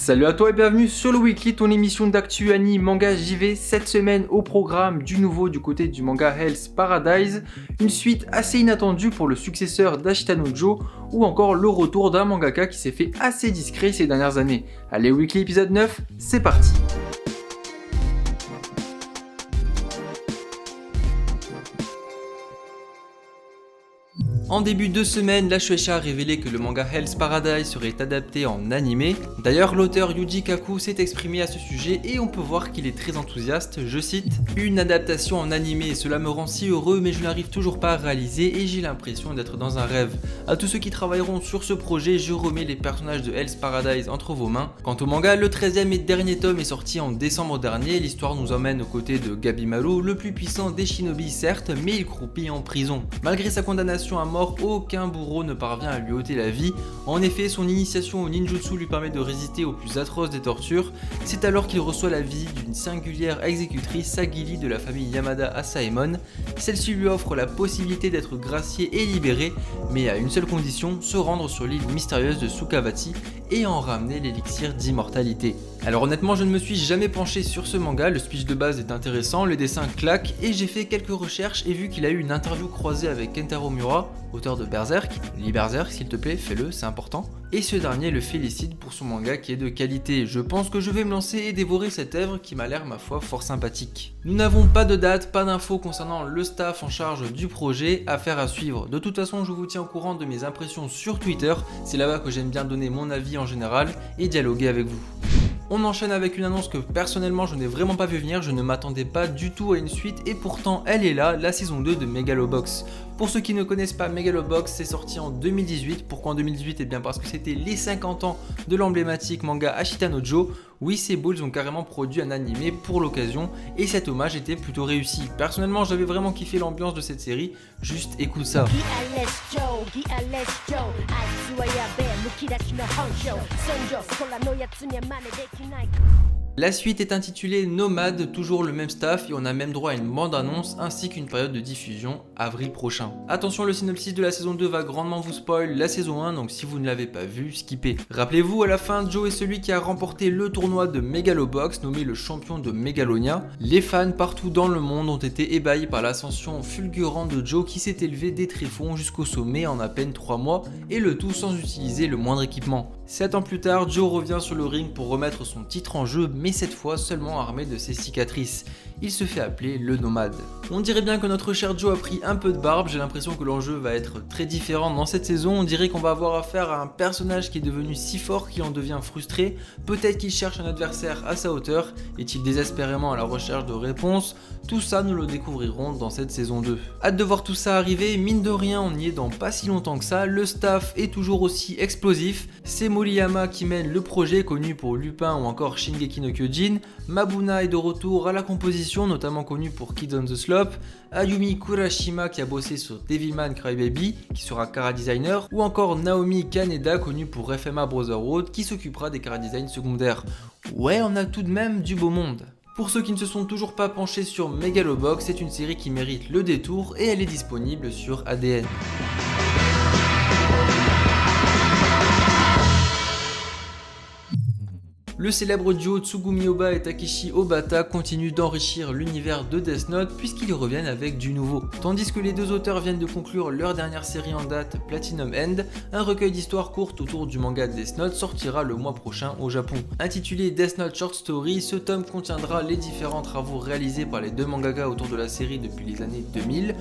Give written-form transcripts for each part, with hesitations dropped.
Salut à toi et bienvenue sur le Weekly, ton émission d'actu anime manga JV. Cette semaine au programme du nouveau du côté du manga Hell's Paradise, une suite assez inattendue pour le successeur d'Ashita no Joe ou encore le retour d'un mangaka qui s'est fait assez discret ces dernières années. Allez, Weekly épisode 9, c'est parti. En début de semaine, la Shueisha a révélé que le manga Hell's Paradise serait adapté en animé. D'ailleurs, l'auteur Yuji Kaku s'est exprimé à ce sujet et on peut voir qu'il est très enthousiaste, je cite « Une adaptation en animé, cela me rend si heureux mais je n'arrive toujours pas à réaliser et j'ai l'impression d'être dans un rêve. À tous ceux qui travailleront sur ce projet, je remets les personnages de Hell's Paradise entre vos mains. Quant au manga, le 13e et dernier tome est sorti en décembre dernier. L'histoire nous emmène aux côtés de Gabimaru, le plus puissant des shinobi certes, mais il croupit en prison. Malgré sa condamnation à mort, aucun bourreau ne parvient à lui ôter la vie. En effet, son initiation au ninjutsu lui permet de résister aux plus atroces des tortures. C'est alors qu'il reçoit la visite d'une singulière exécutrice, Sagili de la famille Yamada Asaemon. Celle-ci lui offre la possibilité d'être gracié et libéré, mais à une seule condition, se rendre sur l'île mystérieuse de Sukavati et en ramener l'élixir d'immortalité. Alors honnêtement, je ne me suis jamais penché sur ce manga, le speech de base est intéressant, les dessins claquent et j'ai fait quelques recherches et vu qu'il a eu une interview croisée avec Kentaro Miura, auteur de Berserk, lis Berserk s'il te plaît, fais-le, c'est important, et ce dernier le félicite pour son manga qui est de qualité. Je pense que je vais me lancer et dévorer cette œuvre qui m'a l'air ma foi fort sympathique. Nous n'avons pas de date, pas d'infos concernant le staff en charge du projet, affaire à suivre. De toute façon, je vous tiens au courant de mes impressions sur Twitter, c'est là-bas que j'aime bien donner mon avis en général et dialoguer avec vous. On enchaîne avec une annonce que personnellement je n'ai vraiment pas vu venir, je ne m'attendais pas du tout à une suite et pourtant elle est là, la saison 2 de Megalobox. Pour ceux qui ne connaissent pas Megalobox, c'est sorti en 2018. Pourquoi en 2018 ? Eh bien parce que c'était les 50 ans de l'emblématique manga Ashita no Joe. Oui, ces Bulls ont carrément produit un animé pour l'occasion et cet hommage était plutôt réussi. Personnellement, j'avais vraiment kiffé l'ambiance de cette série, juste écoute ça. La suite est intitulée Nomade, toujours le même staff et on a même droit à une bande-annonce ainsi qu'une période de diffusion avril prochain. Attention, le synopsis de la saison 2 va grandement vous spoil la saison 1, donc si vous ne l'avez pas vu, skippez. Rappelez-vous, à la fin, Joe est celui qui a remporté le tournoi de Megalobox, nommé le champion de Megalonia. Les fans partout dans le monde ont été ébahis par l'ascension fulgurante de Joe qui s'est élevé des tréfonds jusqu'au sommet en à peine 3 mois et le tout sans utiliser le moindre équipement. 7 ans plus tard, Joe revient sur le ring pour remettre son titre en jeu, mais cette fois seulement armé de ses cicatrices. Il se fait appeler le Nomade. On dirait bien que notre cher Joe a pris un peu de barbe, j'ai l'impression que l'enjeu va être très différent dans cette saison, on dirait qu'on va avoir affaire à un personnage qui est devenu si fort qu'il en devient frustré, peut-être qu'il cherche un adversaire à sa hauteur, est-il désespérément à la recherche de réponses, tout ça nous le découvrirons dans cette saison 2. Hâte de voir tout ça arriver, mine de rien on y est dans pas si longtemps que ça, le staff est toujours aussi explosif, c'est Moriyama qui mène le projet connu pour Lupin ou encore Shingeki no Kyojin, Mabuna est de retour à la composition notamment connu pour Kids on the Slope, Ayumi Kurashima qui a bossé sur Devilman Crybaby qui sera chara designer ou encore Naomi Kaneda connue pour FMA Brotherhood qui s'occupera des chara design secondaires. Ouais, on a tout de même du beau monde. Pour ceux qui ne se sont toujours pas penchés sur Megalobox, c'est une série qui mérite le détour et elle est disponible sur ADN. Le célèbre duo Tsugumi Ohba et Takeshi Obata continue d'enrichir l'univers de Death Note puisqu'ils reviennent avec du nouveau. Tandis que les deux auteurs viennent de conclure leur dernière série en date, Platinum End, un recueil d'histoires courtes autour du manga Death Note sortira le mois prochain au Japon. Intitulé Death Note Short Story, ce tome contiendra les différents travaux réalisés par les deux mangaka autour de la série depuis les années 2000.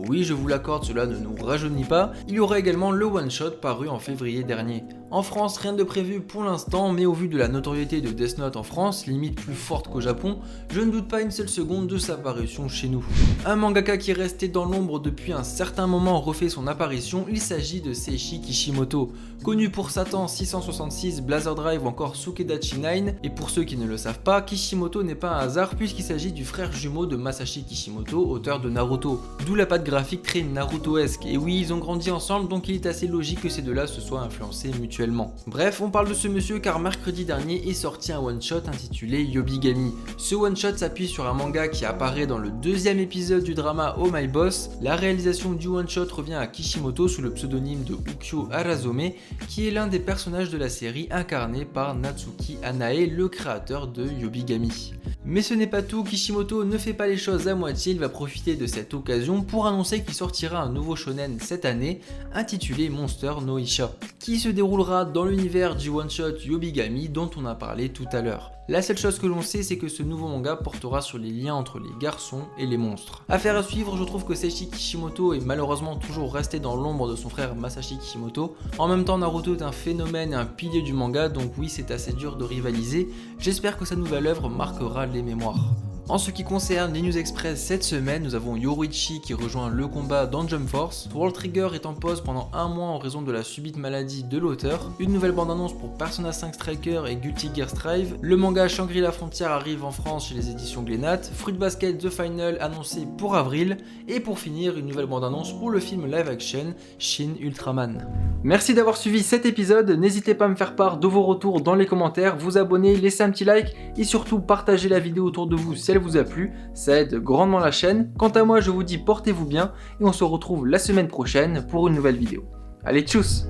Oui, je vous l'accorde, cela ne nous rajeunit pas. Il y aura également le one-shot paru en février dernier. En France, rien de prévu pour l'instant, mais au vu de la notoriété de Death Note en France, limite plus forte qu'au Japon, je ne doute pas une seule seconde de sa parution chez nous. Un mangaka qui est resté dans l'ombre depuis un certain moment refait son apparition, il s'agit de Seishi Kishimoto. Connu pour Satan 666, Blazer Drive ou encore Sukedachi 9, et pour ceux qui ne le savent pas, Kishimoto n'est pas un hasard puisqu'il s'agit du frère jumeau de Masashi Kishimoto, auteur de Naruto. D'où la patte graphique très Naruto-esque, et oui, ils ont grandi ensemble donc il est assez logique que ces deux-là se soient influencés mutuellement. habituellement. Bref, on parle de ce monsieur car mercredi dernier est sorti un one-shot intitulé Yobigami. Ce one-shot s'appuie sur un manga qui apparaît dans le deuxième épisode du drama Oh My Boss. La réalisation du one-shot revient à Kishimoto sous le pseudonyme de Ukyo Arazome, qui est l'un des personnages de la série incarné par Natsuki Anae, le créateur de Yobigami. Mais ce n'est pas tout, Kishimoto ne fait pas les choses à moitié, il va profiter de cette occasion pour annoncer qu'il sortira un nouveau shonen cette année, intitulé Monster no Isha, qui se déroulera dans l'univers du one-shot Yobigami dont on a parlé tout à l'heure. La seule chose que l'on sait, c'est que ce nouveau manga portera sur les liens entre les garçons et les monstres. Affaire à suivre, je trouve que Seishi Kishimoto est malheureusement toujours resté dans l'ombre de son frère Masashi Kishimoto. En même temps, Naruto est un phénomène et un pilier du manga, donc oui, c'est assez dur de rivaliser. J'espère que sa nouvelle œuvre marquera les mémoires. En ce qui concerne les News Express cette semaine, nous avons Yoruichi qui rejoint le combat dans Jump Force, World Trigger est en pause pendant un mois en raison de la subite maladie de l'auteur, une nouvelle bande-annonce pour Persona 5 Striker et Guilty Gear Strive, le manga Shangri-La Frontière arrive en France chez les éditions Glénat, Fruit Basket The Final annoncé pour avril, et pour finir une nouvelle bande-annonce pour le film live action Shin Ultraman. Merci d'avoir suivi cet épisode, n'hésitez pas à me faire part de vos retours dans les commentaires, vous abonner, laisser un petit like et surtout partager la vidéo autour de vous si elle vous a plu, ça aide grandement la chaîne. Quant à moi, je vous dis portez-vous bien et on se retrouve la semaine prochaine pour une nouvelle vidéo. Allez, tchuss!